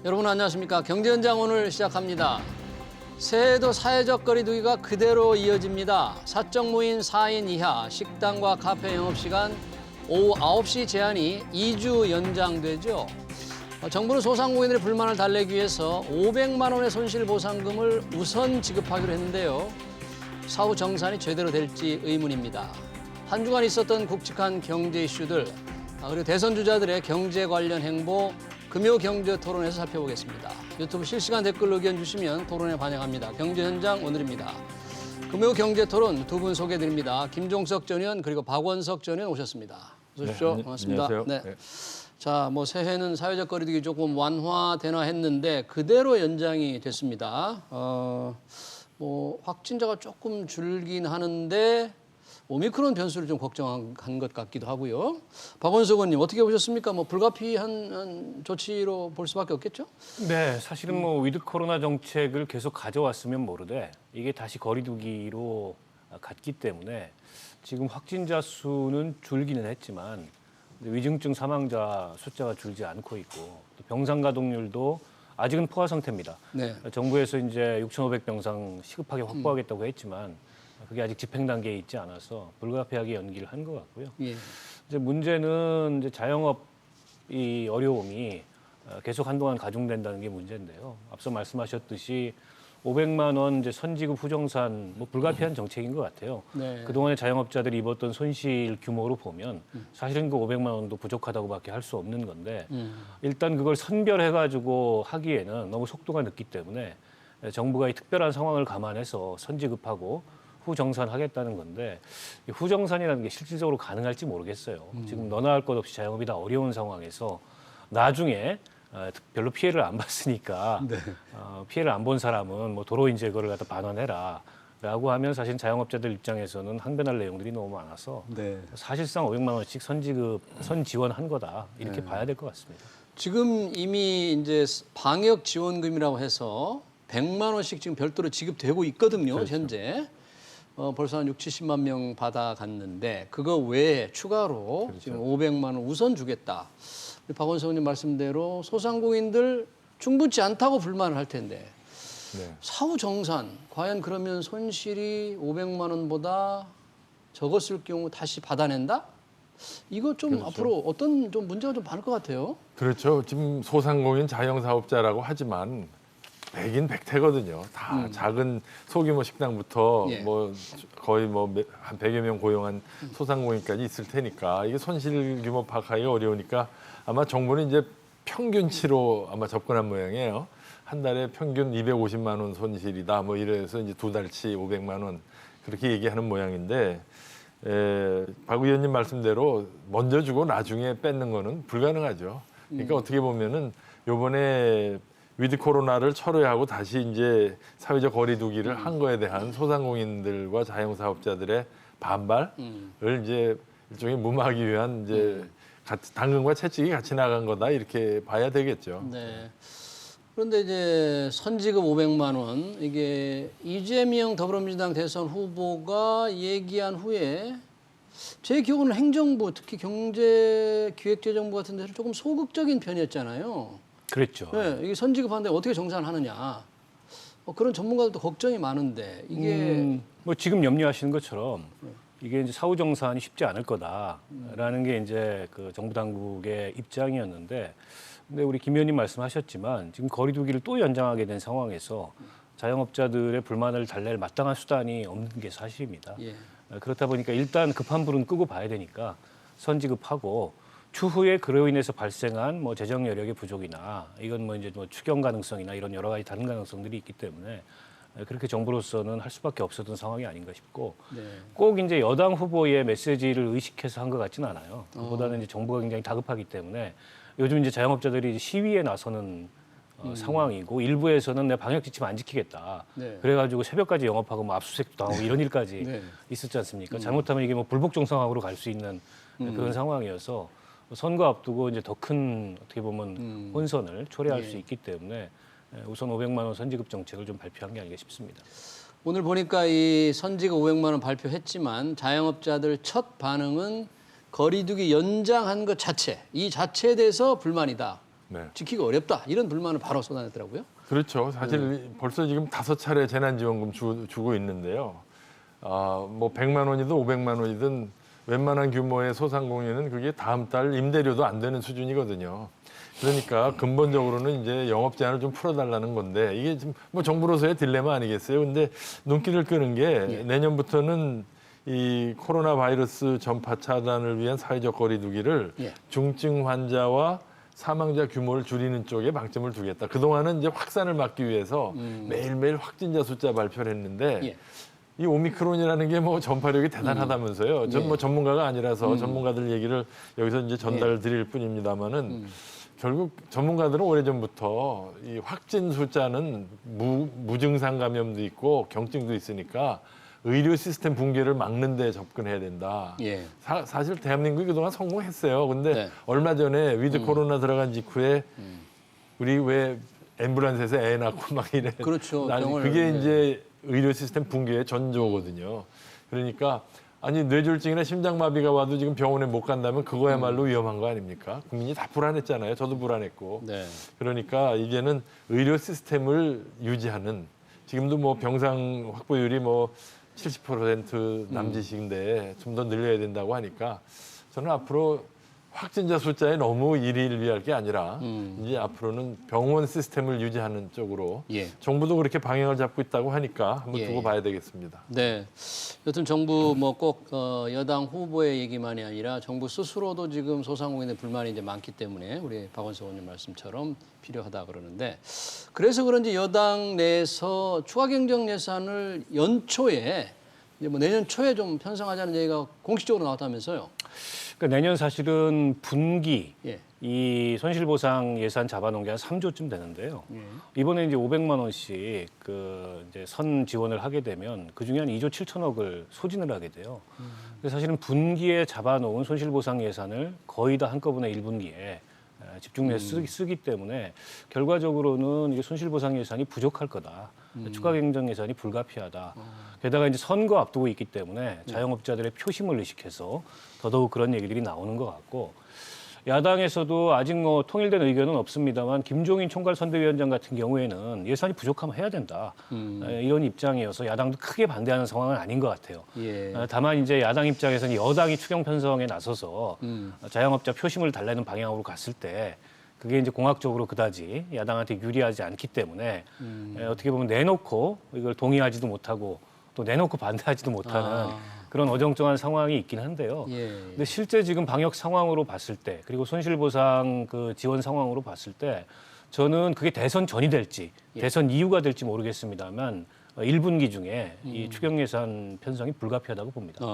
여러분 안녕하십니까? 경제현장 오늘 시작합니다. 새해에도 사회적 거리 두기가 그대로 이어집니다. 사적 모임 4인 이하 식당과 카페 영업시간 오후 9시 제한이 2주 연장되죠. 정부는 소상공인들의 불만을 달래기 위해서 500만 원의 손실보상금을 우선 지급하기로 했는데요. 사후 정산이 제대로 될지 의문입니다. 한 주간 있었던 굵직한 경제 이슈들 그리고 대선 주자들의 경제 관련 행보 금요 경제 토론에서 살펴보겠습니다. 유튜브 실시간 댓글 의견 주시면 토론에 반영합니다. 경제 현장 오늘입니다. 금요 경제 토론 두 분 소개드립니다. 김종석 전 의원 그리고 박원석 전 의원 오셨습니다. 어서 오십시오. 네, 반갑습니다. 안녕하세요. 네. 자, 뭐 새해는 사회적 거리두기 조금 완화되나 했는데 그대로 연장이 됐습니다. 뭐 확진자가 조금 줄긴 하는데 오미크론 변수를 좀 걱정한 것 같기도 하고요. 박원석 의원님 어떻게 보셨습니까? 뭐 불가피한 조치로 볼 수밖에 없겠죠? 네, 사실은 뭐 위드 코로나 정책을 계속 가져왔으면 모르되 이게 다시 거리두기로 갔기 때문에 지금 확진자 수는 줄기는 했지만 위중증 사망자 숫자가 줄지 않고 있고 또 병상 가동률도 아직은 포화 상태입니다. 네. 정부에서 이제 6,500병상 시급하게 확보하겠다고 했지만 그게 아직 집행 단계에 있지 않아서 불가피하게 연기를 한 것 같고요. 예. 이제 문제는 이제 자영업 이 어려움이 계속 한동안 가중된다는 게 문제인데요. 앞서 말씀하셨듯이 500만 원 이제 선지급 후정산 뭐 불가피한 정책인 것 같아요. 네. 그동안에 자영업자들이 입었던 손실 규모로 보면 사실은 그 500만 원도 부족하다고밖에 할 수 없는 건데 일단 그걸 선별해가지고 하기에는 너무 속도가 늦기 때문에 정부가 이 특별한 상황을 감안해서 선지급하고 후정산하겠다는 건데 이 후정산이라는 게 실질적으로 가능할지 모르겠어요. 지금 너나 할 것 없이 자영업이 다 어려운 상황에서 나중에 별로 피해를 안 봤으니까 네. 피해를 안 본 사람은 뭐 도로 이제 그걸 갖다 반환해라라고 하면 사실 자영업자들 입장에서는 항변할 내용들이 너무 많아서 네. 사실상 500만 원씩 선지원한 거다 이렇게 봐야 될 것 같습니다. 지금 이미 이제 방역 지원금이라고 해서 100만 원씩 지금 별도로 지급되고 있거든요. 그렇죠. 현재. 벌써 한 70만 명 받아갔는데 그거 외에 추가로 그렇죠. 지금 500만 원 우선 주겠다. 박원석 의원님 말씀대로 소상공인들 충분치 않다고 불만을 할 텐데 네. 사후 정산 과연 그러면 손실이 500만 원보다 적었을 경우 다시 받아낸다? 이거 좀 그렇죠. 앞으로 어떤 좀 문제가 좀 많을 것 같아요. 그렇죠. 지금 소상공인 자영사업자라고 하지만 백인 백태거든요. 다 작은 소규모 식당부터 예. 뭐 거의 뭐 한 100여 명 고용한 소상공인까지 있을 테니까 이게 손실 규모 파악하기가 어려우니까 아마 정부는 이제 평균치로 아마 접근한 모양이에요. 한 달에 평균 250만 원 손실이다. 뭐 이래서 이제 두 달치 500만 원 그렇게 얘기하는 모양인데 박 의원님 말씀대로 먼저 주고 나중에 뺏는 거는 불가능하죠. 그러니까 어떻게 보면은 요번에 위드 코로나를 철회하고 다시 이제 사회적 거리두기를 한 거에 대한 소상공인들과 자영사업자들의 반발을 이제 일종의 무마하기 위한 이제 당근과 채찍이 같이 나간 거다 이렇게 봐야 되겠죠. 네. 그런데 이제 선지급 500만 원 이게 이재명 더불어민주당 대선 후보가 얘기한 후에 제 기억으로는 행정부 특히 경제기획재정부 같은 데서 조금 소극적인 편이었잖아요. 그랬죠. 네, 이게 선지급하는데 어떻게 정산하느냐. 그런 전문가들도 걱정이 많은데 이게 뭐 지금 염려하시는 것처럼 이게 이제 사후 정산이 쉽지 않을 거다라는 게 이제 그 정부 당국의 입장이었는데, 근데 우리 김 의원님 말씀하셨지만 지금 거리두기를 또 연장하게 된 상황에서 자영업자들의 불만을 달랠 마땅한 수단이 없는 게 사실입니다. 예. 그렇다 보니까 일단 급한 불은 끄고 봐야 되니까 선지급하고 추후에 그로 인해서 발생한 뭐 재정 여력의 부족이나 이건 뭐 이제 뭐 추경 가능성이나 이런 여러 가지 다른 가능성들이 있기 때문에 그렇게 정부로서는 할 수밖에 없었던 상황이 아닌가 싶고 네. 꼭 이제 여당 후보의 메시지를 의식해서 한 것 같지는 않아요. 그보다는 이제 정부가 굉장히 다급하기 때문에 요즘 이제 자영업자들이 시위에 나서는 상황이고 일부에서는 내 방역 지침 안 지키겠다. 네. 그래가지고 새벽까지 영업하고 뭐 압수수색도 당하고 이런 일까지 네. 있었지 않습니까? 잘못하면 이게 뭐 불복종 상황으로 갈 수 있는 그런 상황이어서 선거 앞두고 이제 더 큰 어떻게 보면 혼선을 초래할 수 있기 때문에 우선 500만 원 선지급 정책을 좀 발표한 게 아닌가 싶습니다. 오늘 보니까 이 선지급 500만 원 발표했지만 자영업자들 첫 반응은 거리두기 연장한 것 자체, 이 자체에 대해서 불만이다. 네. 지키기 어렵다 이런 불만을 바로 쏟아냈더라고요. 그렇죠. 사실 벌써 지금 5차례 재난지원금 주고 있는데요. 뭐 100만 원이든 500만 원이든 웬만한 규모의 소상공인은 그게 다음 달 임대료도 안 되는 수준이거든요. 그러니까 근본적으로는 이제 영업 제한을 좀 풀어달라는 건데 이게 지금 뭐 정부로서의 딜레마 아니겠어요? 근데 눈길을 끄는 게 내년부터는 이 코로나 바이러스 전파 차단을 위한 사회적 거리두기를 중증 환자와 사망자 규모를 줄이는 쪽에 방점을 두겠다. 그동안은 이제 확산을 막기 위해서 매일매일 확진자 숫자 발표를 했는데 이 오미크론이라는 게 뭐 전파력이 대단하다면서요. 전 뭐 전문가가 아니라서 전문가들 얘기를 여기서 이제 전달드릴 뿐입니다만은 결국 전문가들은 오래전부터 이 확진 숫자는 무증상 감염도 있고 경증도 있으니까 의료 시스템 붕괴를 막는 데 접근해야 된다. 사실 대한민국이 그동안 성공했어요. 근데 얼마 전에 위드 코로나 들어간 직후에 우리 왜 앰뷸런스에서 애 낳고 막 이래. 그렇죠. 그게 이제 의료 시스템 붕괴의 전조거든요. 그러니까 아니 뇌졸중이나 심장마비가 와도 지금 병원에 못 간다면 그거야말로 위험한 거 아닙니까? 국민이 다 불안했잖아요. 저도 불안했고. 그러니까 이제는 의료 시스템을 유지하는 지금도 뭐 병상 확보율이 뭐 70% 남짓인데 좀 더 늘려야 된다고 하니까 저는 앞으로 확진자 숫자에 너무 일희일비할 게 아니라 이제 앞으로는 병원 시스템을 유지하는 쪽으로 정부도 그렇게 방향을 잡고 있다고 하니까 한번 두고 봐야 되겠습니다. 네. 여튼 정부 뭐 꼭 여당 후보의 얘기만이 아니라 정부 스스로도 지금 소상공인의 불만이 이제 많기 때문에 우리 박원석 의원님 말씀처럼 필요하다 그러는데 그래서 그런지 여당 내에서 추가 경정 예산을 연초에 이제 뭐 내년 초에 좀 편성하자는 얘기가 공식적으로 나왔다면서요. 그러니까 내년 사실은 분기 이 손실보상 예산 잡아놓은 게 한 3조쯤 되는데요. 이번에 이제 500만 원씩 그 이제 선 지원을 하게 되면 그 중에 한 2조 7천억을 소진을 하게 돼요. 그래서 사실은 분기에 잡아놓은 손실보상 예산을 거의 다 한꺼번에 1분기에 집중해서 쓰기 때문에 결과적으로는 이게 손실보상 예산이 부족할 거다. 추가 경정 예산이 불가피하다. 게다가 이제 선거 앞두고 있기 때문에 자영업자들의 표심을 의식해서 더더욱 그런 얘기들이 나오는 것 같고 야당에서도 아직 뭐 통일된 의견은 없습니다만 김종인 총괄선대위원장 같은 경우에는 예산이 부족하면 해야 된다. 이런 입장이어서 야당도 크게 반대하는 상황은 아닌 것 같아요. 다만 이제 야당 입장에서는 여당이 추경 편성에 나서서 자영업자 표심을 달래는 방향으로 갔을 때 그게 이제 공학적으로 그다지 야당한테 유리하지 않기 때문에 어떻게 보면 내놓고 이걸 동의하지도 못하고 또 내놓고 반대하지도 못하는 그런 어정쩡한 상황이 있긴 한데요. 근데 실제 지금 방역 상황으로 봤을 때 그리고 손실보상 그 지원 상황으로 봤을 때 저는 그게 대선 전이 될지 대선 이후가 될지 모르겠습니다만 1분기 중에 이 추경 예산 편성이 불가피하다고 봅니다.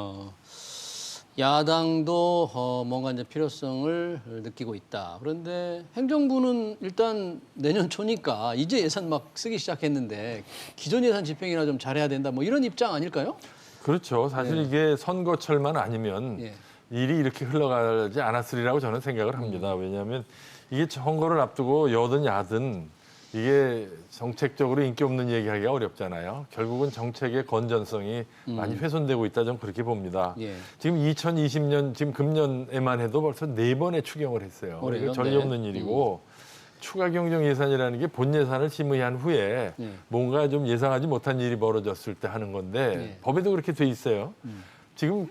야당도 뭔가 이제 필요성을 느끼고 있다. 그런데 행정부는 일단 내년 초니까 이제 예산 막 쓰기 시작했는데 기존 예산 집행이나 좀 잘해야 된다. 뭐 이런 입장 아닐까요? 그렇죠. 사실 이게 선거철만 아니면 일이 이렇게 흘러가지 않았으리라고 저는 생각을 합니다. 왜냐하면 이게 선거를 앞두고 여든 야든 이게 정책적으로 인기 없는 얘기하기가 어렵잖아요. 결국은 정책의 건전성이 많이 훼손되고 있다 좀 그렇게 봅니다. 지금 2020년 지금 금년에만 해도 벌써 4번의 추경을 했어요. 이게 전례 없는 일이고 추가 경정 예산이라는 게 본 예산을 심의한 후에 뭔가 좀 예상하지 못한 일이 벌어졌을 때 하는 건데 법에도 그렇게 돼 있어요. 지금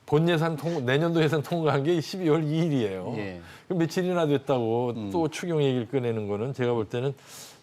본 예산 내년도 예산 통과한 게 12월 2일이에요. 그럼 며칠이나 됐다고 또 추경 얘기를 꺼내는 거는 제가 볼 때는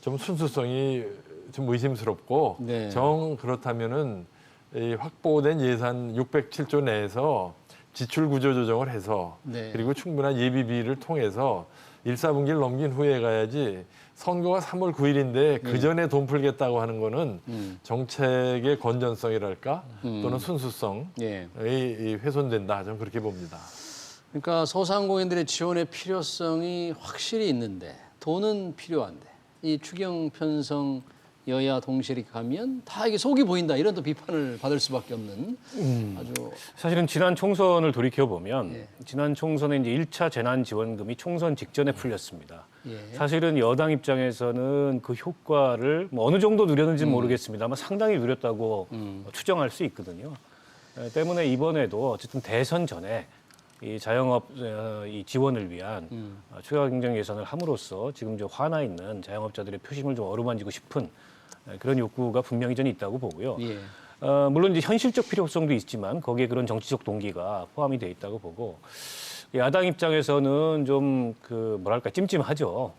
좀 순수성이 좀 의심스럽고 정 그렇다면은 이 확보된 예산 607조 내에서 지출 구조 조정을 해서 그리고 충분한 예비비를 통해서 1, 4분기를 넘긴 후에 가야지 선거가 3월 9일인데 그 전에 돈 풀겠다고 하는 거는 정책의 건전성이랄까 또는 순수성이 훼손된다. 저는 그렇게 봅니다. 그러니까 소상공인들의 지원의 필요성이 확실히 있는데 돈은 필요한데 이 추경 편성 여야 동시에 이렇게 가면 다 이게 속이 보인다 이런 또 비판을 받을 수밖에 없는 아주 사실은 지난 총선을 돌이켜 보면 지난 총선에 이제 1차 재난지원금이 총선 직전에 풀렸습니다. 사실은 여당 입장에서는 그 효과를 뭐 어느 정도 누렸는지는 모르겠습니다만 상당히 누렸다고 추정할 수 있거든요. 때문에 이번에도 어쨌든 대선 전에 이 자영업 이 지원을 위한 추가 경정 예산을 함으로써 지금 저 화나 있는 자영업자들의 표심을 좀 어루만지고 싶은 그런 욕구가 분명히 저는 있다고 보고요. 예. 물론 이제 현실적 필요성도 있지만 거기에 그런 정치적 동기가 포함이 돼 있다고 보고 야당 입장에서는 좀 그 뭐랄까 찜찜하죠.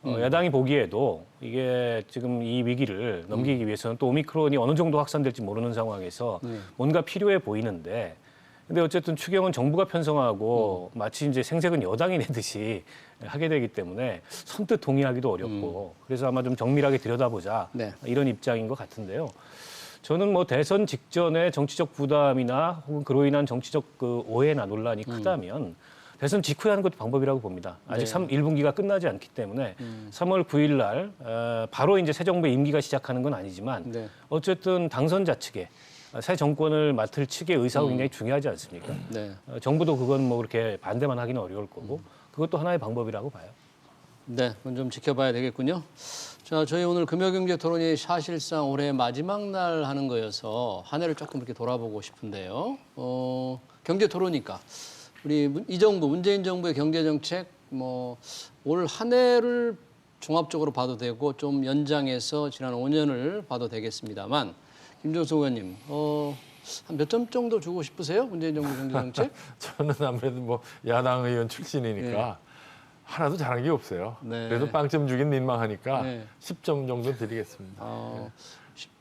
야당이 보기에도 이게 지금 이 위기를 넘기기 위해서는 또 오미크론이 어느 정도 확산될지 모르는 상황에서 뭔가 필요해 보이는데 근데 어쨌든 추경은 정부가 편성하고 마치 이제 생색은 여당이 내듯이 하게 되기 때문에 선뜻 동의하기도 어렵고 그래서 아마 좀 정밀하게 들여다보자 네. 이런 입장인 것 같은데요. 저는 뭐 대선 직전에 정치적 부담이나 혹은 그로 인한 정치적 그 오해나 논란이 크다면 대선 직후에 하는 것도 방법이라고 봅니다. 아직 네. 1분기가 끝나지 않기 때문에 3월 9일 날 바로 이제 새 정부의 임기가 시작하는 건 아니지만 네. 어쨌든 당선자 측에 새 정권을 맡을 측의 의사가 굉장히 중요하지 않습니까? 네. 정부도 그건 뭐 그렇게 반대만 하기는 어려울 거고 그것도 하나의 방법이라고 봐요. 네, 그건 좀 지켜봐야 되겠군요. 자, 저희 오늘 금요경제 토론이 사실상 올해 마지막 날 하는 거여서 한 해를 조금 이렇게 돌아보고 싶은데요. 경제 토론이니까 우리 이 정부, 문재인 정부의 경제 정책 뭐 올 한 해를 종합적으로 봐도 되고 좀 연장해서 지난 5년을 봐도 되겠습니다만 김종수 의원님, 한 몇 점 정도 주고 싶으세요? 문재인 정부 경제 정책? 저는 아무래도 뭐 야당 의원 출신이니까 하나도 잘한 게 없어요. 네. 그래도 빵점 주긴 민망하니까 네. 10점 정도 드리겠습니다.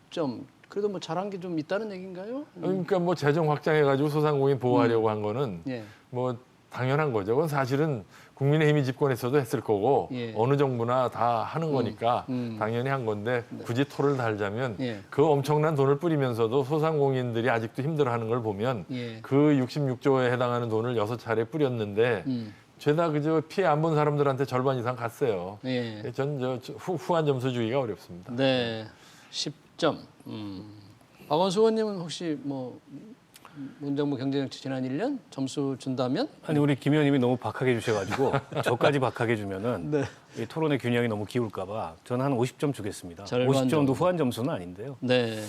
10점. 그래도 뭐 잘한 게 좀 있다는 얘기인가요? 그러니까 뭐 재정 확장해가지고 소상공인 보호하려고 한 거는 예. 뭐 당연한 거죠. 그건 사실은 국민의힘이 집권했어도 했을 거고 예. 어느 정부나 다 하는 거니까 당연히 한 건데 굳이 토를 달자면 예. 그 엄청난 돈을 뿌리면서도 소상공인들이 아직도 힘들어하는 걸 보면 예. 그 66조에 해당하는 돈을 6차례 뿌렸는데 죄다 그저 피해 안 본 사람들한테 절반 이상 갔어요. 예. 전 후한 점수 주기가 어렵습니다. 네, 10점. 박원수 의원님은 혹시 뭐 문정부 경제정책 지난 1년 점수 준다면? 아니 우리 김 의원님이 너무 박하게 주셔가지고 저까지 박하게 주면은 네. 이 토론의 균형이 너무 기울까봐 저는 한 50점 주겠습니다. 절반 50점도 정도. 후한 점수는 아닌데요. 네.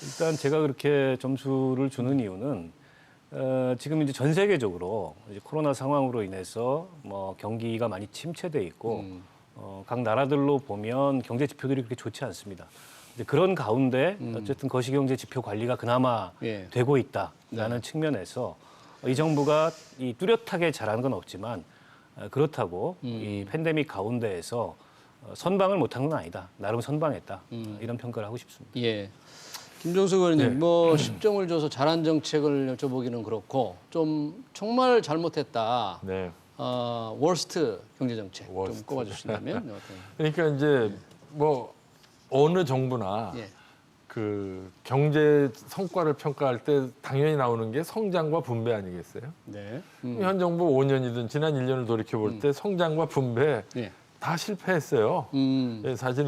일단 제가 그렇게 점수를 주는 이유는 지금 이제 전 세계적으로 이제 코로나 상황으로 인해서 뭐 경기가 많이 침체돼 있고 각 나라들로 보면 경제 지표들이 그렇게 좋지 않습니다. 이제 그런 가운데 어쨌든 거시경제 지표 관리가 그나마 예. 되고 있다라는 측면에서 이 정부가 이 뚜렷하게 잘하는 건 없지만 그렇다고 이 팬데믹 가운데에서 선방을 못한 건 아니다. 나름 선방했다. 이런 평가를 하고 싶습니다. 예. 김종수 의원님, 네. 뭐 10점을 줘서 잘한 정책을 여쭤보기는 그렇고 좀 정말 잘못했다. 네. 월스트 경제 정책 좀 월스트. 꼽아주신다면 어떤? 그러니까 이제 뭐 어느 정부나 예. 그 경제 성과를 평가할 때 당연히 나오는 게 성장과 분배 아니겠어요? 네. 현 정부 5년이든 지난 1년을 돌이켜 볼 때 성장과 분배 예. 다 실패했어요. 예, 사실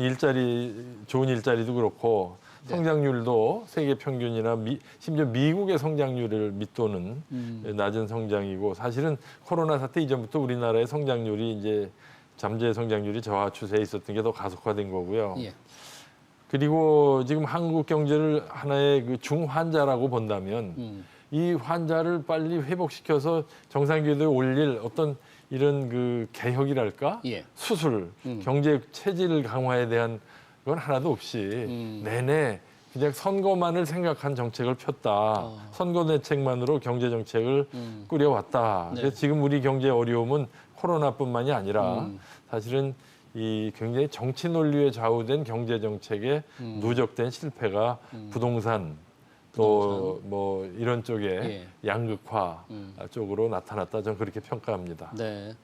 좋은 일자리도 그렇고 성장률도 세계 평균이나 심지어 미국의 성장률을 밑도는 낮은 성장이고 사실은 코로나 사태 이전부터 우리나라의 성장률이 이제 잠재 성장률이 저하 추세에 있었던 게 더 가속화된 거고요. 예. 그리고 지금 한국 경제를 하나의 그 중환자라고 본다면 이 환자를 빨리 회복시켜서 정상 궤도에 올릴 어떤 이런 그 개혁이랄까 예. 수술, 경제 체질 강화에 대한 건 하나도 없이 내내 그냥 선거만을 생각한 정책을 폈다. 선거 대책만으로 경제 정책을 꾸려왔다. 네. 그래서 지금 우리 경제 어려움은 코로나뿐만이 아니라 사실은 이 굉장히 정치 논리에 좌우된 경제 정책의 누적된 실패가 부동산 또 뭐 이런 쪽에 예. 양극화 쪽으로 나타났다. 저는 그렇게 평가합니다. 네.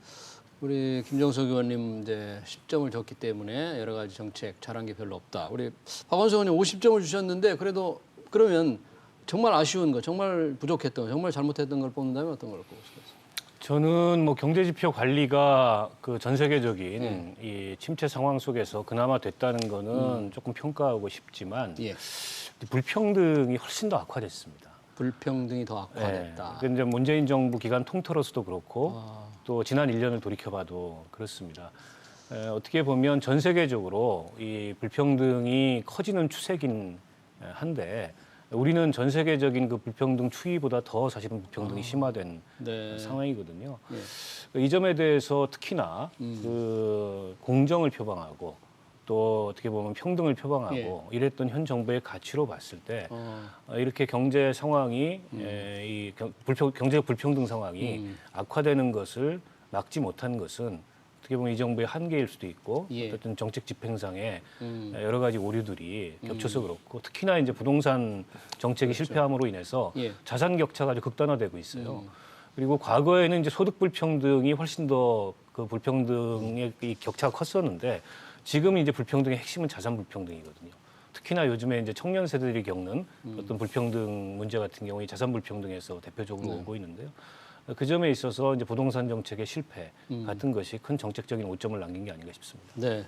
우리 김정석 의원님 이제 10점을 줬기 때문에 여러 가지 정책 잘한 게 별로 없다. 우리 박원석 의원님 50점을 주셨는데 그래도 그러면 정말 아쉬운 거, 정말 부족했던 거, 정말 잘못했던 걸 뽑는다면 어떤 걸 뽑으시겠어요? 저는 뭐 경제 지표 관리가 그 전 세계적인 이 침체 상황 속에서 그나마 됐다는 거는 조금 평가하고 싶지만 예. 불평등이 훨씬 더 악화됐습니다. 불평등이 더 악화됐다. 네. 이제 문재인 정부 기간 통틀어서도 그렇고 또 지난 1년을 돌이켜봐도 그렇습니다. 어떻게 보면 전 세계적으로 이 불평등이 커지는 추세긴 한데 우리는 전 세계적인 그 불평등 추이보다 더 사실은 불평등이 심화된 네. 상황이거든요. 예. 이 점에 대해서 특히나 그 공정을 표방하고 또 어떻게 보면 평등을 표방하고 이랬던 현 정부의 가치로 봤을 때 이렇게 경제 상황이 경제적 불평등 상황이 악화되는 것을 막지 못한 것은 어떻게 보면 이 정부의 한계일 수도 있고 예. 어쨌든 정책 집행상의 여러 가지 오류들이 겹쳐서 그렇고 특히나 이제 부동산 정책이 실패함으로 인해서 예. 자산 격차가 아주 극단화되고 있어요. 그리고 과거에는 이제 소득 불평등이 훨씬 더 그 불평등의 이 격차가 컸었는데 지금 이제 불평등의 핵심은 자산 불평등이거든요. 특히나 요즘에 이제 청년 세대들이 겪는 어떤 불평등 문제 같은 경우에 자산 불평등에서 대표적으로 오고 있는데요. 그 점에 있어서 이제 부동산 정책의 실패 같은 것이 큰 정책적인 오점을 남긴 게 아닌가 싶습니다. 네,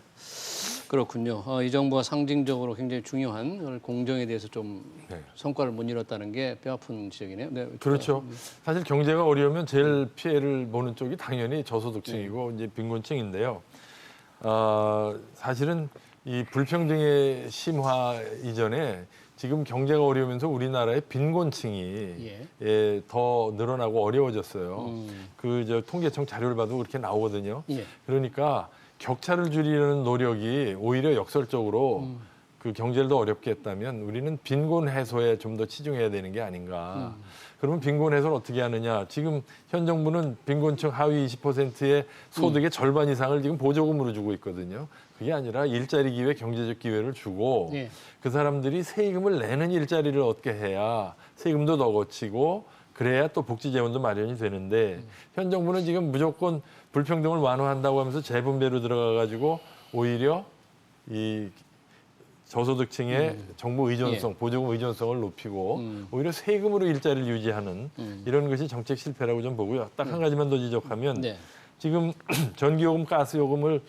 그렇군요. 이 정부가 상징적으로 굉장히 중요한 공정에 대해서 좀 네. 성과를 못 이뤘다는 게 뼈아픈 지적이네요. 네, 그렇죠. 사실 경제가 어려우면 제일 피해를 보는 쪽이 당연히 저소득층이고 이제 빈곤층인데요. 사실은 이 불평등의 심화 이전에 지금 경제가 어려우면서 우리나라의 빈곤층이 더 늘어나고 어려워졌어요. 그 통계청 자료를 봐도 그렇게 나오거든요. 예. 그러니까 격차를 줄이려는 노력이 오히려 역설적으로 그 경제를 더 어렵게 했다면 우리는 빈곤 해소에 좀 더 치중해야 되는 게 아닌가. 그러면 빈곤 해소를 어떻게 하느냐. 지금 현 정부는 빈곤층 하위 20%의 소득의 절반 이상을 지금 보조금으로 주고 있거든요. 그게 아니라 일자리 기회, 경제적 기회를 주고 예. 그 사람들이 세금을 내는 일자리를 얻게 해야 세금도 더 거치고 그래야 또 복지 재원도 마련이 되는데 현 정부는 지금 무조건 불평등을 완화한다고 하면서 재분배로 들어가가지고 오히려 이 저소득층의 정부 의존성, 보조금 의존성을 높이고 오히려 세금으로 일자리를 유지하는 이런 것이 정책 실패라고 좀 보고요. 딱 한 가지만 더 지적하면 네. 지금 전기요금, 가스요금을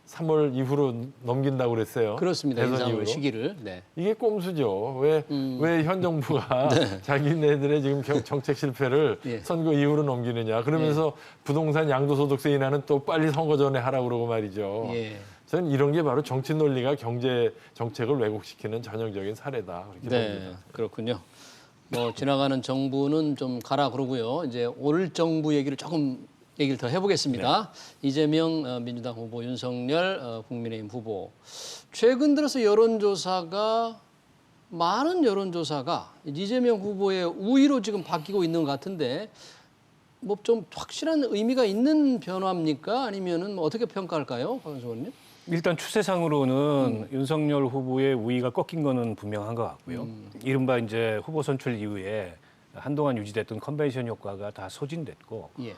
3월 이후로 넘긴다고 그랬어요. 그렇습니다. 대선 인상을 이후로. 시기를. 네. 이게 꼼수죠. 왜 현 정부가 자기네들의 지금 정책 실패를 예. 선거 이후로 넘기느냐. 그러면서 부동산 양도소득세 인하는 또 빨리 선거 전에 하라고 그러고 말이죠. 예. 저는 이런 게 바로 정치 논리가 경제 정책을 왜곡시키는 전형적인 사례다. 그렇게 네, 봅니다. 그렇군요. 뭐 지나가는 정부는 좀 가라 그러고요. 이제 올 정부 얘기를 조금 얘기를 더 해보겠습니다. 이재명 민주당 후보, 윤석열 국민의힘 후보. 최근 들어서 많은 여론조사가 이재명 후보의 우위로 지금 바뀌고 있는 것 같은데 뭐 좀 확실한 의미가 있는 변화입니까? 아니면은 뭐 어떻게 평가할까요, 박원석 의원님? 일단 추세상으로는 윤석열 후보의 우위가 꺾인 거는 분명한 것 같고요. 이른바 이제 후보 선출 이후에 한동안 유지됐던 컨벤션 효과가 다 소진됐고 예.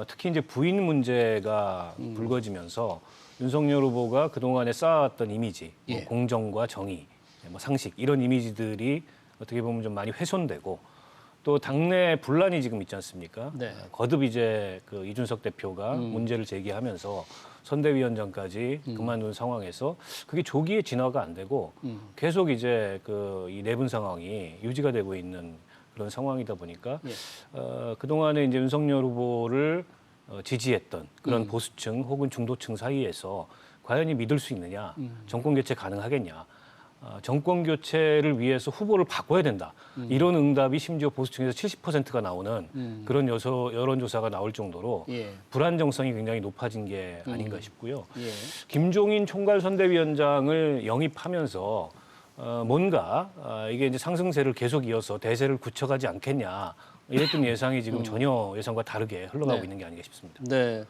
특히 이제 부인 문제가 불거지면서 윤석열 후보가 그동안에 쌓아왔던 이미지, 뭐 예. 공정과 정의, 뭐 상식 이런 이미지들이 어떻게 보면 좀 많이 훼손되고 또 당내 분란이 지금 있지 않습니까? 네. 거듭 이제 그 이준석 대표가 문제를 제기하면서 선대위원장까지 그만둔 상황에서 그게 조기에 진화가 안 되고 계속 이제 그 이 내분 상황이 유지가 되고 있는 그런 상황이다 보니까 그동안에 이제 윤석열 후보를 지지했던 그런 보수층 혹은 중도층 사이에서 과연 이 믿을 수 있느냐, 정권 교체 가능하겠냐, 정권 교체를 위해서 후보를 바꿔야 된다. 이런 응답이 심지어 보수층에서 70%가 나오는 그런 여론조사가 나올 정도로 예. 불안정성이 굉장히 높아진 게 아닌가 싶고요. 예. 김종인 총괄선대위원장을 영입하면서 뭔가 이게 이제 상승세를 계속 이어서 대세를 굳혀가지 않겠냐 이랬던 예상이 지금 전혀 예상과 다르게 흘러가고 네. 있는 게 아닌가 싶습니다. 네.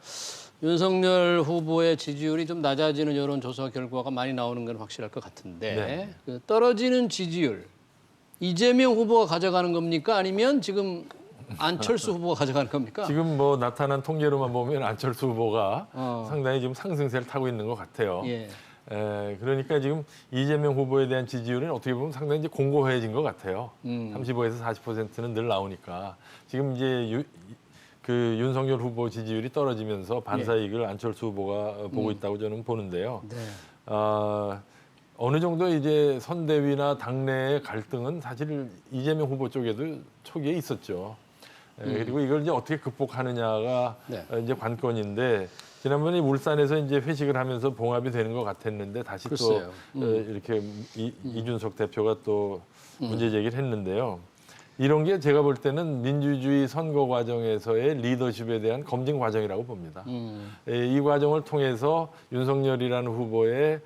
윤석열 후보의 지지율이 좀 낮아지는 여론조사 결과가 많이 나오는 건 확실할 것 같은데 네. 그 떨어지는 지지율 이재명 후보가 가져가는 겁니까? 아니면 지금 안철수 후보가 가져가는 겁니까? 지금 뭐 나타난 통계로만 보면 안철수 후보가 상당히 지금 상승세를 타고 있는 것 같아요. 예. 그러니까 지금 이재명 후보에 대한 지지율은 어떻게 보면 상당히 이제 공고해진 것 같아요. 35에서 40%는 늘 나오니까 지금 이제 그 윤석열 후보 지지율이 떨어지면서 반사이익을 안철수 후보가 보고 있다고 저는 보는데요. 네. 어느 정도 이제 선대위나 당내의 갈등은 사실 이재명 후보 쪽에도 초기에 있었죠. 그리고 이걸 이제 어떻게 극복하느냐가 네. 이제 관건인데 지난번에 울산에서 이제 회식을 하면서 봉합이 되는 것 같았는데 다시 글쎄요. 또 이렇게 이준석 대표가 또 문제 제기를 했는데요. 이런 게 제가 볼 때는 민주주의 선거 과정에서의 리더십에 대한 검증 과정이라고 봅니다. 이 과정을 통해서 윤석열이라는 후보의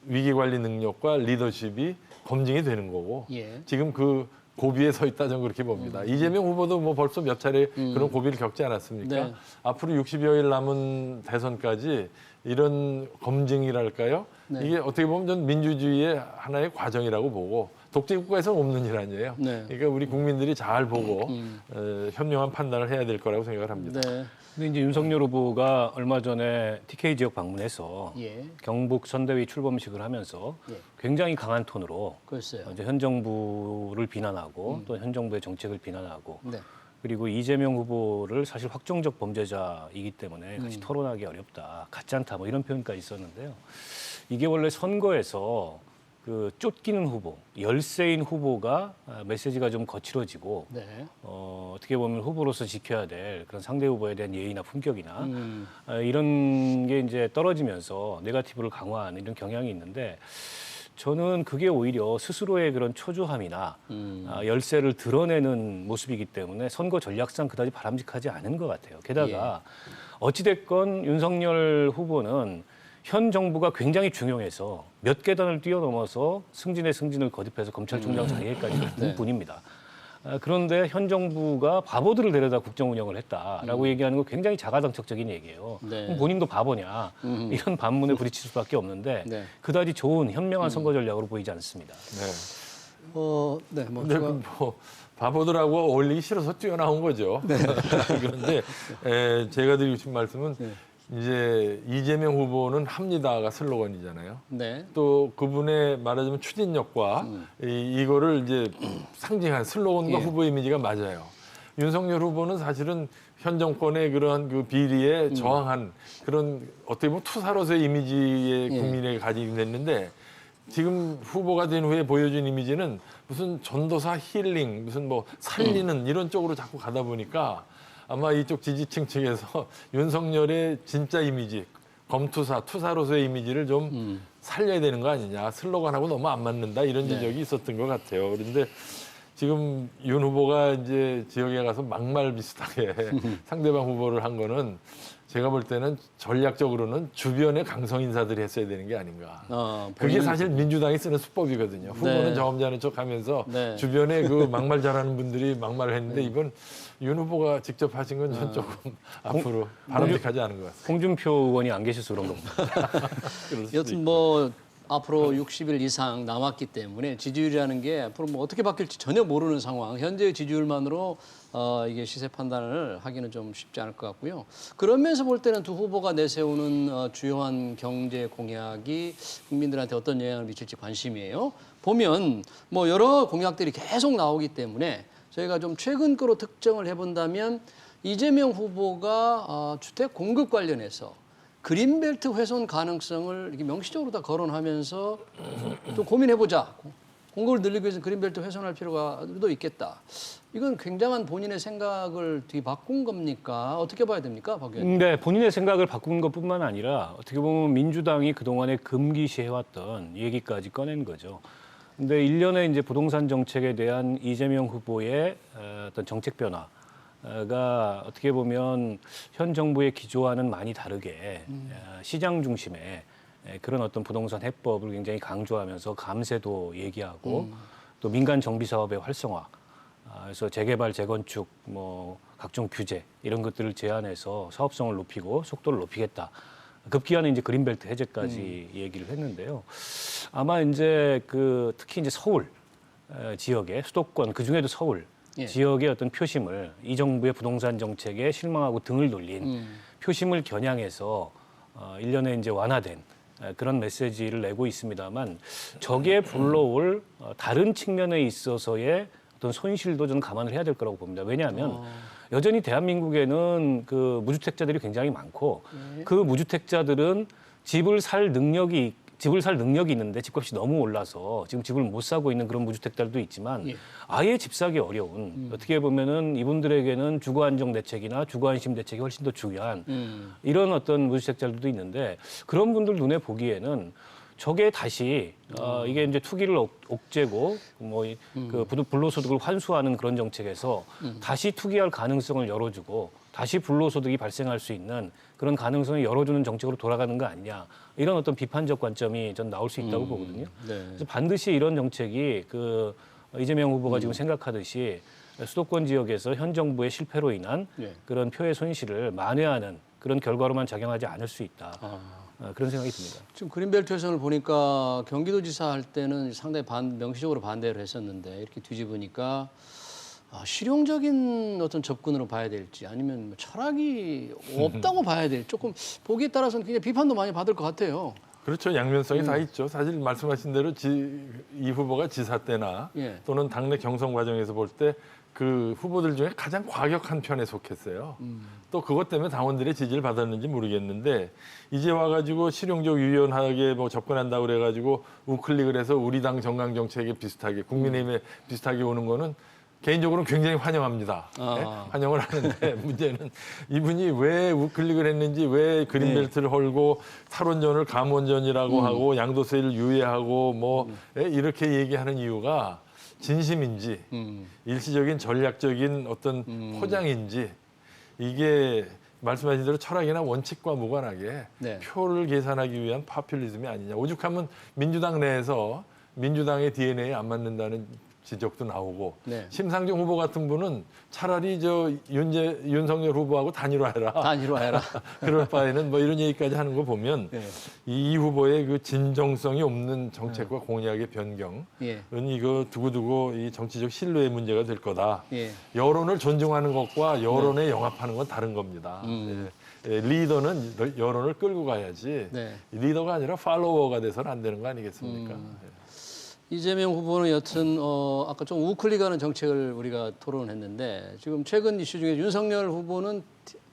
위기 관리 능력과 리더십이 검증이 되는 거고 예. 지금 그 고비에 서 있다 저는 그렇게 봅니다. 이재명 후보도 뭐 벌써 몇 차례 그런 고비를 겪지 않았습니까? 네. 앞으로 60여일 남은 대선까지 이런 검증이랄까요? 네. 이게 어떻게 보면 전 민주주의의 하나의 과정이라고 보고 독재국가에서는 없는 일 아니에요. 네. 그러니까 우리 국민들이 잘 보고 현명한 판단을 해야 될 거라고 생각을 합니다. 네. 근데 이제 윤석열 후보가 얼마 전에 TK 지역 방문해서 예. 경북 선대위 출범식을 하면서 예. 굉장히 강한 톤으로 글쎄요. 이제 현 정부를 비난하고 또 현 정부의 정책을 비난하고 네. 그리고 이재명 후보를 사실 확정적 범죄자이기 때문에 같이 토론하기 어렵다, 같지 않다 뭐 이런 표현까지 있었는데요. 이게 원래 선거에서 그 쫓기는 후보, 열세인 후보가 메시지가 좀 거칠어지고 네. 어떻게 보면 후보로서 지켜야 될 그런 상대 후보에 대한 예의나 품격이나 이런 게 이제 떨어지면서 네거티브를 강화하는 이런 경향이 있는데 저는 그게 오히려 스스로의 그런 초조함이나 열세를 드러내는 모습이기 때문에 선거 전략상 그다지 바람직하지 않은 것 같아요. 게다가 어찌됐건 윤석열 후보는 현 정부가 굉장히 중용해서 몇 계단을 뛰어넘어서 승진의 승진을 거듭해서 검찰총장 자리에까지 간 분입니다. 그런데 현 정부가 바보들을 데려다 국정 운영을 했다라고 얘기하는 거 굉장히 자가당착적인 얘기예요. 네. 그럼 본인도 바보냐 이런 반문에 부딪힐 수밖에 없는데 네. 그다지 좋은 현명한 선거 전략으로 보이지 않습니다. 네. 네. 뭐 근데 뭐 바보들하고 어울리기 싫어서 뛰어나온 거죠. 그런데 제가 드리고 싶은 말씀은 이제 이재명 후보는 합니다가 슬로건이잖아요. 네. 또 그분의 말하자면 추진력과 이거를 이제 상징한 슬로건과 예. 후보 이미지가 맞아요. 윤석열 후보는 사실은 현 정권의 그러한 그 비리에 저항한 그런 어떻게 보면 투사로서의 이미지의 국민에게 가지게 됐는데 지금 후보가 된 후에 보여준 이미지는 무슨 전도사 힐링, 무슨 뭐 살리는 이런 쪽으로 자꾸 가다 보니까 아마 이쪽 지지층 측에서 윤석열의 진짜 이미지, 검투사, 투사로서의 이미지를 좀 살려야 되는 거 아니냐. 슬로건하고 너무 안 맞는다. 이런 지적이 있었던 것 같아요. 그런데 지금 윤 후보가 이제 지역에 가서 막말 비슷하게 상대방 후보를 한 거는 제가 볼 때는 전략적으로는 주변의 강성 인사들이 했어야 되는 게 아닌가. 그게 사실 민주당이 쓰는 수법이거든요. 후보는 저 혼자 하는 척하면서 주변에 그 막말 잘하는 분들이 막말을 했는데 이건 윤 후보가 직접 하신 건 전 조금 앞으로 바람직하지 않은 것 같습니다. 홍준표 의원이 안 계셔서 그런 겁니다. 여튼 뭐 앞으로 60일 이상 남았기 때문에 지지율이라는 게 앞으로 뭐 어떻게 바뀔지 전혀 모르는 상황. 현재의 지지율만으로 이게 시세 판단을 하기는 좀 쉽지 않을 것 같고요. 그런 면에서 볼 때는 두 후보가 내세우는 주요한 경제 공약이 국민들한테 어떤 영향을 미칠지 관심이에요. 보면 뭐 여러 공약들이 계속 나오기 때문에 저희가 좀 최근 거로 특정을 해본다면 이재명 후보가 주택 공급 관련해서 그린벨트 훼손 가능성을 이렇게 명시적으로 다 거론하면서 좀 고민해보자. 공급을 늘리기 위해서 그린벨트 훼손할 필요가 또 있겠다. 이건 굉장한 본인의 생각을 뒤바꾼 겁니까? 어떻게 봐야 됩니까, 박 의원님? 네, 본인의 생각을 바꾼 것뿐만 아니라 어떻게 보면 민주당이 그동안에 금기시해왔던 얘기까지 꺼낸 거죠. 근데 일련의 이제 부동산 정책에 대한 이재명 후보의 어떤 정책 변화가 어떻게 보면 현 정부의 기조와는 많이 다르게 시장 중심의 그런 어떤 부동산 해법을 굉장히 강조하면서 감세도 얘기하고 또 민간 정비 사업의 활성화, 그래서 재개발, 재건축, 뭐 각종 규제 이런 것들을 제한해서 사업성을 높이고 속도를 높이겠다. 급기야는 이제 그린벨트 해제까지 얘기를 했는데요. 아마 이제 특히 이제 서울 지역의 수도권 그 중에도 서울 지역의 어떤 표심을 이 정부의 부동산 정책에 실망하고 등을 돌린 표심을 겨냥해서 일련의 이제 완화된 그런 메시지를 내고 있습니다만 저게 불러올 다른 측면에 있어서의 어떤 손실도 저는 감안을 해야 될 거라고 봅니다. 왜냐하면 여전히 대한민국에는 그 무주택자들이 굉장히 많고 그 무주택자들은 집을 살 능력이 집을 살 능력이 있는데 집값이 너무 올라서 지금 집을 못 사고 있는 그런 무주택자들도 있지만 예. 아예 집 사기 어려운 어떻게 보면은 이분들에게는 주거 안정 대책이나 주거 안심 대책이 훨씬 더 중요한 이런 어떤 무주택자들도 있는데 그런 분들 눈에 보기에는 저게 다시 이게 이제 투기를 옥죄고 그 불로소득을 환수하는 그런 정책에서 다시 투기할 가능성을 열어주고 다시 불로소득이 발생할 수 있는 그런 가능성을 열어주는 정책으로 돌아가는 거 아니냐 이런 어떤 비판적 관점이 전 나올 수 있다고 보거든요. 네. 그래서 반드시 이런 정책이 그 이재명 후보가 지금 생각하듯이 수도권 지역에서 현 정부의 실패로 인한 예. 그런 표의 손실을 만회하는 그런 결과로만 작용하지 않을 수 있다. 그런 생각이 듭니다. 지금 그린벨트 회선을 보니까 경기도지사 할 때는 상당히 명시적으로 반대를 했었는데 이렇게 뒤집으니까 실용적인 어떤 접근으로 봐야 될지 아니면 철학이 없다고 봐야 될지 조금 보기에 따라서는 굉장히 비판도 많이 받을 것 같아요. 그렇죠. 양면성이 다 있죠. 사실 말씀하신 대로 이 후보가 지사 때나 예. 또는 당내 경선 과정에서 볼 때 그 후보들 중에 가장 과격한 편에 속했어요. 또 그것 때문에 당원들의 지지를 받았는지 모르겠는데 이제 와가지고 실용적 유연하게 뭐 접근한다고 그래가지고 우클릭을 해서 우리 당 정강 정책에 비슷하게 국민의힘에 비슷하게 오는 거는 개인적으로는 굉장히 환영합니다. 네? 환영을 하는데 문제는 이분이 왜 우클릭을 했는지 왜 그린벨트를 헐고 탈원전을 감원전이라고 하고 양도세를 유예하고 뭐 이렇게 얘기하는 이유가 진심인지 일시적인 전략적인 어떤 포장인지 이게 말씀하신 대로 철학이나 원칙과 무관하게 네. 표를 계산하기 위한 파퓰리즘이 아니냐. 오죽하면 민주당 내에서 민주당의 DNA에 안 맞는다는 지적도 나오고 네. 심상정 후보 같은 분은 차라리 윤석열 후보하고 단일화해라. 단일화해라. 그럴 바에는 뭐 이런 얘기까지 하는 거 보면 네. 이 후보의 그 진정성이 없는 정책과 공약의 변경은 예. 이거 두고두고 이 정치적 신뢰의 문제가 될 거다. 예. 여론을 존중하는 것과 여론에 영합하는 건 다른 겁니다. 리더는 여론을 끌고 가야지 네. 리더가 아니라 팔로워가 돼서는 안 되는 거 아니겠습니까? 이재명 후보는 여튼 아까 좀 우클릭하는 정책을 우리가 토론했는데 지금 최근 이슈 중에 윤석열 후보는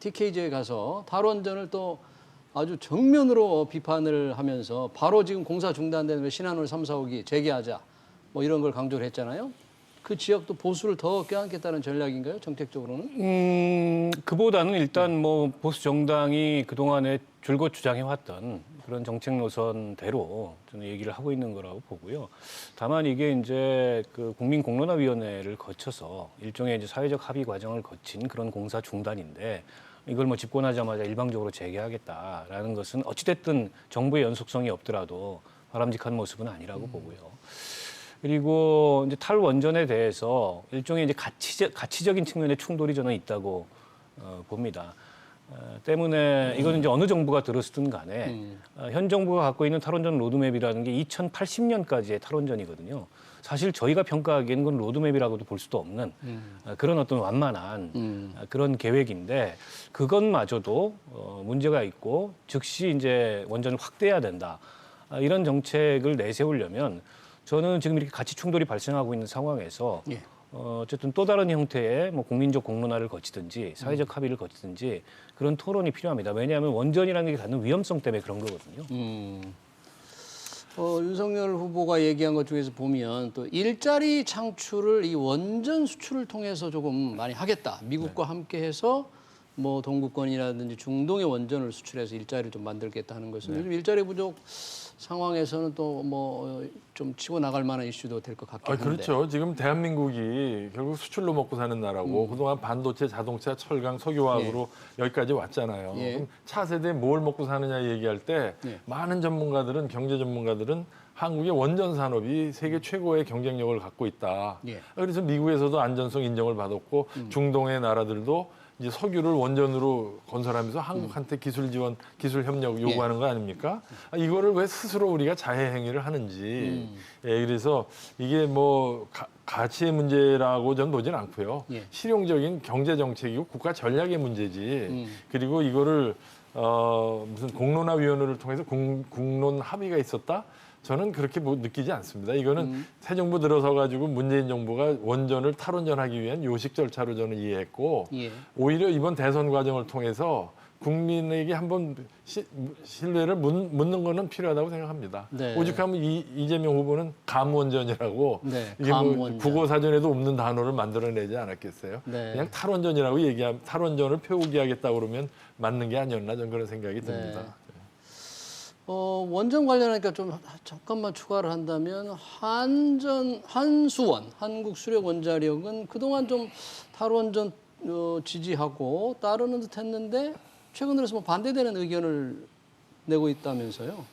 TK지에 가서 탈원전을 또 아주 정면으로 비판을 하면서 바로 지금 공사 중단된 신한울 3, 4호기 재개하자 뭐 이런 걸 강조를 했잖아요. 그 지역도 보수를 더 껴안겠다는 전략인가요? 정책적으로는? 그보다는 일단 뭐 보수 정당이 그동안에 줄곧 주장해왔던 그런 정책 노선대로 저는 얘기를 하고 있는 거라고 보고요. 다만 이게 이제 그 국민공론화위원회를 거쳐서 일종의 이제 사회적 합의 과정을 거친 그런 공사 중단인데 이걸 뭐 집권하자마자 일방적으로 재개하겠다라는 것은 어찌됐든 정부의 연속성이 없더라도 바람직한 모습은 아니라고 보고요. 그리고 이제 탈원전에 대해서 일종의 이제 가치적인 측면의 충돌이 저는 있다고 봅니다. 때문에 이거는 이제 어느 정부가 들었든 간에 현 정부가 갖고 있는 탈원전 로드맵이라는 게 2080년까지의 탈원전이거든요. 사실 저희가 평가하기에는 그건 로드맵이라고도 볼 수도 없는 그런 어떤 완만한 그런 계획인데 그것마저도 문제가 있고 즉시 이제 원전을 확대해야 된다. 이런 정책을 내세우려면 저는 지금 이렇게 가치 충돌이 발생하고 있는 상황에서 예. 어쨌든 또 다른 형태의 뭐 국민적 공론화를 거치든지 사회적 합의를 거치든지 그런 토론이 필요합니다. 왜냐하면 원전이라는 게 갖는 위험성 때문에 그런 거거든요. 윤석열 후보가 얘기한 것 중에서 보면 또 일자리 창출을 이 원전 수출을 통해서 조금 많이 하겠다. 미국과 함께해서 뭐 동구권이라든지 중동의 원전을 수출해서 일자리를 좀 만들겠다 하는 것은 요즘 일자리 부족 상황에서는 또 뭐 좀 치고 나갈 만한 이슈도 될 것 같긴 한데. 그렇죠. 지금 대한민국이 결국 수출로 먹고 사는 나라고 그동안 반도체, 자동차, 철강, 석유화학으로 여기까지 왔잖아요. 예. 그럼 차세대 뭘 먹고 사느냐 얘기할 때 예. 많은 전문가들은 경제 전문가들은 한국의 원전 산업이 세계 최고의 경쟁력을 갖고 있다. 예. 그래서 미국에서도 안전성 인정을 받았고 중동의 나라들도 이제 석유를 원전으로 건설하면서 한국한테 기술 지원, 기술 협력 요구하는 거 아닙니까? 이거를 왜 스스로 우리가 자해 행위를 하는지. 예, 그래서 이게 뭐 가치의 문제라고 저는 보진 않고요. 예. 실용적인 경제 정책이고 국가 전략의 문제지. 그리고 이거를 무슨 공론화위원회를 통해서 국론 합의가 있었다? 저는 그렇게 느끼지 않습니다. 이거는 새 정부 들어서 가지고 문재인 정부가 원전을 탈원전하기 위한 요식 절차로 저는 이해했고 예. 오히려 이번 대선 과정을 통해서 국민에게 한번 신뢰를 묻는 거는 필요하다고 생각합니다. 네. 오죽하면 이재명 후보는 감원전이라고 네, 이게 뭐 감원전. 국어 사전에도 없는 단어를 만들어내지 않았겠어요. 네. 그냥 탈원전이라고 탈원전을 표기 하겠다고 그러면 맞는 게 아니었나 저는 그런 생각이 듭니다. 네. 원전 관련하니까 좀 잠깐만 추가를 한다면 한수원 한국수력원자력은 그동안 좀 탈원전 지지하고 따르는 듯했는데 최근 들어서 뭐 반대되는 의견을 내고 있다면서요?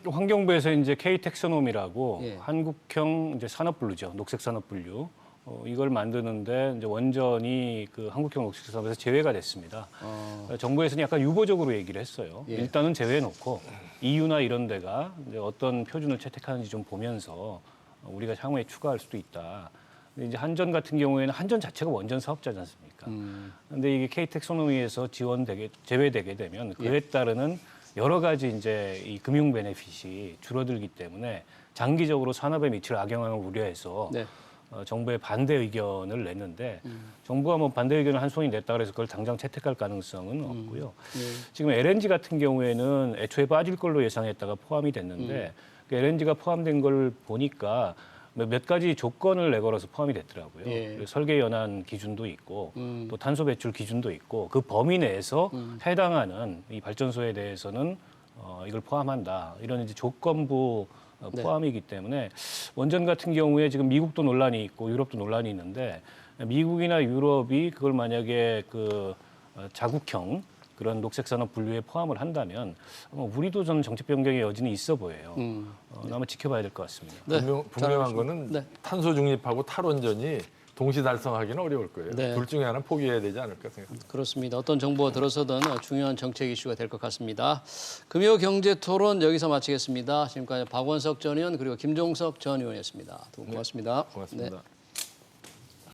환경부에서 이제 K-텍소놈이라고 예. 한국형 이제 산업분류죠, 녹색 산업분류. 이걸 만드는데 이제 원전이 그 한국형 녹색 산업에서 제외가 됐습니다. 정부에서는 약간 유보적으로 얘기를 했어요. 예. 일단은 제외해놓고 EU나 이런 데가 이제 어떤 표준을 채택하는지 좀 보면서 우리가 향후에 추가할 수도 있다. 근데 이제 한전 같은 경우에는 한전 자체가 원전 사업자지 않습니까? 근데 이게 K-텍소노미에서 제외되게 되면 그에 따르는 여러 가지 이제 이 금융 베네핏이 줄어들기 때문에 장기적으로 산업에 미칠 악영향을 우려해서 네. 정부의 반대 의견을 냈는데 정부가 뭐 반대 의견을 한 손이 냈다 그래서 그걸 당장 채택할 가능성은 없고요. 지금 LNG 같은 경우에는 애초에 빠질 걸로 예상했다가 포함이 됐는데 그 LNG가 포함된 걸 보니까 몇 가지 조건을 내걸어서 포함이 됐더라고요. 예. 설계 연한 기준도 있고 또 탄소 배출 기준도 있고 그 범위 내에서 해당하는 이 발전소에 대해서는 이걸 포함한다. 이런 이제 조건부 포함이기 때문에 원전 같은 경우에 지금 미국도 논란이 있고 유럽도 논란이 있는데 미국이나 유럽이 그걸 만약에 그 자국형 그런 녹색 산업 분류에 포함을 한다면 우리도 저는 정책 변경의 여지는 있어 보여요. 아마 지켜봐야 될 것 같습니다. 네. 분명한 거는 네. 탄소 중립하고 탈원전이 동시 달성하기는 어려울 거예요. 네. 둘 중에 하나 포기해야 되지 않을까 생각합니다. 그렇습니다. 어떤 정보가 들어서든 중요한 정책 이슈가 될 것 같습니다. 금요경제토론 여기서 마치겠습니다. 지금까지 박원석 전 의원 그리고 김종석 전 의원이었습니다. 두 분 고맙습니다. 고맙습니다. 네.